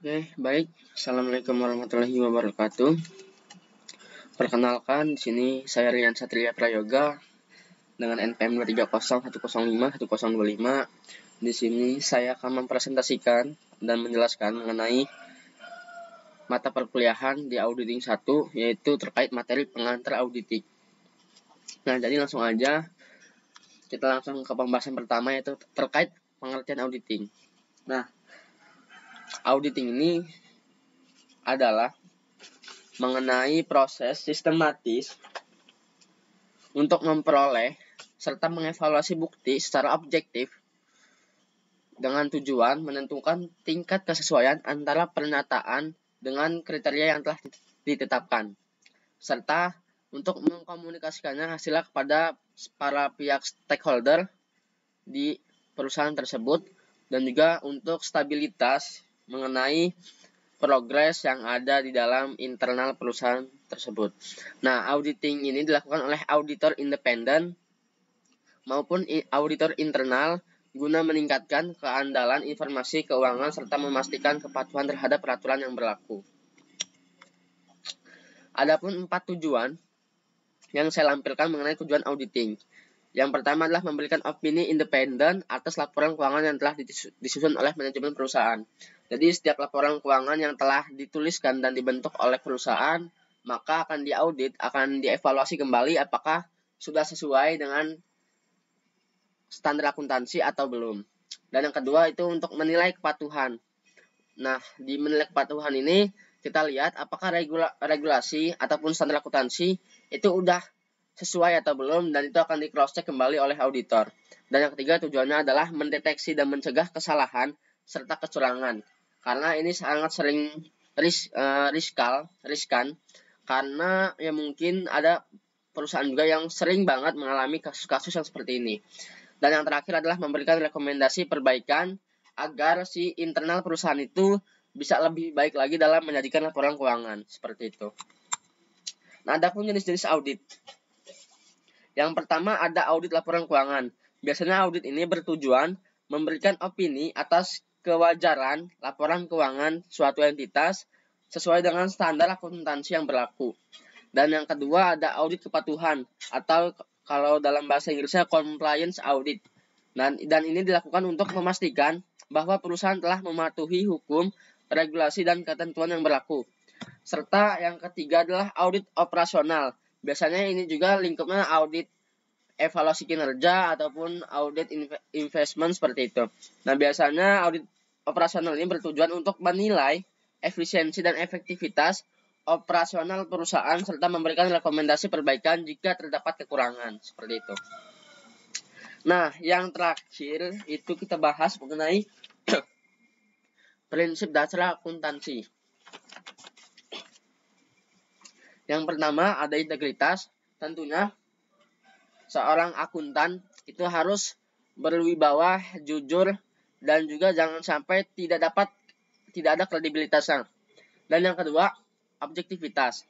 Oke, baik. Assalamualaikum warahmatullahi wabarakatuh. Perkenalkan, di sini saya Rian Satria Prayoga dengan NPM 2301051051025. Di sini saya akan mempresentasikan dan menjelaskan mengenai mata perkuliahan di auditing 1, yaitu terkait materi pengantar auditing. Nah, jadi langsung aja kita langsung ke pembahasan pertama, yaitu terkait pengertian auditing. Nah, auditing ini adalah mengenai proses sistematis untuk memperoleh serta mengevaluasi bukti secara objektif dengan tujuan menentukan tingkat kesesuaian antara pernyataan dengan kriteria yang telah ditetapkan, serta untuk mengkomunikasikannya hasilnya kepada para pihak stakeholder di perusahaan tersebut, dan juga untuk stabilitas mengenai progres yang ada di dalam internal perusahaan tersebut. Nah, auditing ini dilakukan oleh auditor independen maupun auditor internal guna meningkatkan keandalan informasi keuangan serta memastikan kepatuhan terhadap peraturan yang berlaku. Adapun 4 tujuan yang saya lampirkan mengenai tujuan auditing. Yang pertama adalah memberikan opini independen atas laporan keuangan yang telah disusun oleh manajemen perusahaan. Jadi setiap laporan keuangan yang telah dituliskan dan dibentuk oleh perusahaan, maka akan diaudit, akan dievaluasi kembali apakah sudah sesuai dengan standar akuntansi atau belum. Dan yang kedua itu untuk menilai kepatuhan. Nah, di menilai kepatuhan ini kita lihat apakah regulasi ataupun standar akuntansi itu udah sesuai atau belum, dan itu akan di cross check kembali oleh auditor. Dan yang ketiga tujuannya adalah mendeteksi dan mencegah kesalahan serta kecurangan, karena ini sangat sering riskan, karena ya mungkin ada perusahaan juga yang sering banget mengalami kasus-kasus yang seperti ini. Dan yang terakhir adalah memberikan rekomendasi perbaikan agar si internal perusahaan itu bisa lebih baik lagi dalam menjadikan laporan keuangan, seperti itu. Nah, ada pun jenis-jenis audit. Yang pertama ada audit laporan keuangan. Biasanya audit ini bertujuan memberikan opini atas kewajaran laporan keuangan suatu entitas sesuai dengan standar akuntansi yang berlaku. Dan yang kedua ada audit kepatuhan, atau kalau dalam bahasa Inggrisnya compliance audit. Dan ini dilakukan untuk memastikan bahwa perusahaan telah mematuhi hukum, regulasi, dan ketentuan yang berlaku. Serta yang ketiga adalah audit operasional. Biasanya ini juga lingkupnya audit evaluasi kinerja ataupun audit investment, seperti itu. Nah, biasanya audit operasional ini bertujuan untuk menilai efisiensi dan efektivitas operasional perusahaan serta memberikan rekomendasi perbaikan jika terdapat kekurangan, seperti itu. Nah, yang terakhir itu kita bahas mengenai prinsip dasar akuntansi. Yang pertama ada integritas. Tentunya seorang akuntan itu harus berwibawa, jujur, dan juga jangan sampai tidak ada kredibilitasnya. Dan yang kedua, objektivitas,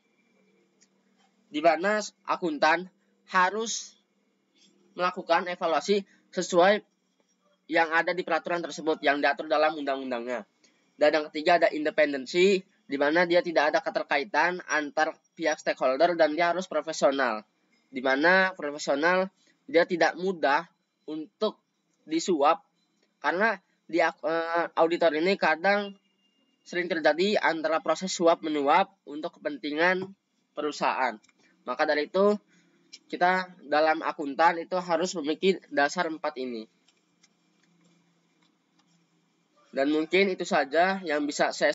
di mana akuntan harus melakukan evaluasi sesuai yang ada di peraturan tersebut yang diatur dalam undang-undangnya. Dan yang ketiga ada independensi, di mana dia tidak ada keterkaitan antar pihak stakeholder dan dia harus profesional. Di mana profesional dia tidak mudah untuk disuap, karena di auditor ini kadang sering terjadi antara proses suap menyuap untuk kepentingan perusahaan. Maka dari itu kita dalam akuntan itu harus memiliki dasar 4 ini. Dan mungkin itu saja yang bisa saya